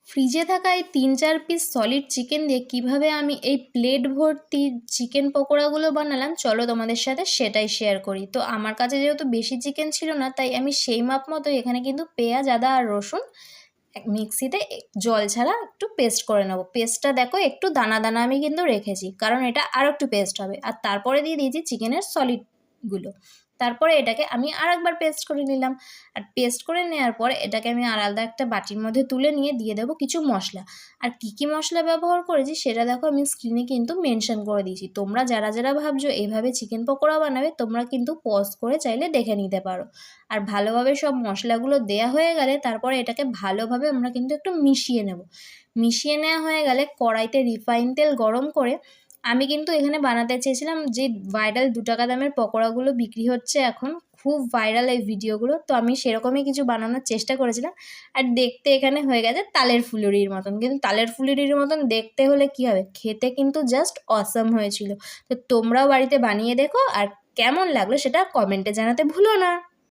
ফ্রিজে থাকা এই ৩-৪ পিস সলিড চিকেন দিয়ে কীভাবে আমি এই প্লেট ভর্তি চিকেন পকোড়াগুলো বানালাম চলো তোমাদের সাথে সেটাই শেয়ার করি। তো আমার কাছে যেহেতু বেশি চিকেন ছিল না, তাই আমি সেই মাপ মতো এখানে কিন্তু পেঁয়াজ, আদা আর রসুন মিক্সিতে জল ছাড়া একটু পেস্ট করে নেবো। পেস্টটা দেখো একটু দানা দানা আমি কিন্তু রেখেছি, কারণ এটা আরও একটু পেস্ট হবে। আর তারপরে দিয়ে দিয়েছি চিকেনের সলিডগুলো। তারপরে এটাকে আমি আরেকবার পেস্ট করে নিলাম। আর পেস্ট করে নেওয়ার পর এটাকে আমি আলাদা একটা বাটির মধ্যে তুলে নিয়ে দিয়ে দেবো কিছু মশলা। আর কী কী মশলা ব্যবহার করেছি সেটা দেখো আমি স্ক্রিনে কিন্তু মেনশন করে দিয়েছি। তোমরা যারা যারা ভাবছো এইভাবে চিকেন পকোড়া বানাবে, তোমরা কিন্তু পজ করে চাইলে দেখে নিতে পারো। আর ভালোভাবে সব মশলাগুলো দেয়া হয়ে গেলে তারপরে এটাকে ভালোভাবে আমরা কিন্তু একটু মিশিয়ে নেব। মিশিয়ে নেওয়া হয়ে গেলে কড়াইতে রিফাইন তেল গরম করে আমি কিন্তু এখানে বানাতে চেয়েছিলাম যে ভাইরাল ২ টাকা দামের পকোড়াগুলো বিক্রি হচ্ছে এখন, খুব ভাইরাল এই ভিডিওগুলো। তো আমি সেরকমই কিছু বানানোর চেষ্টা করেছিলাম। আর দেখতে এখানে হয়ে গেছে তালের ফুলুরির মতন, কিন্তু তালের ফুলুরির মতন দেখতে হলে কী হবে, খেতে কিন্তু জাস্ট অসাম হয়েছিল। তো তোমরাও বাড়িতে বানিয়ে দেখো, আর কেমন লাগলো সেটা কমেন্টে জানাতে ভুলো না।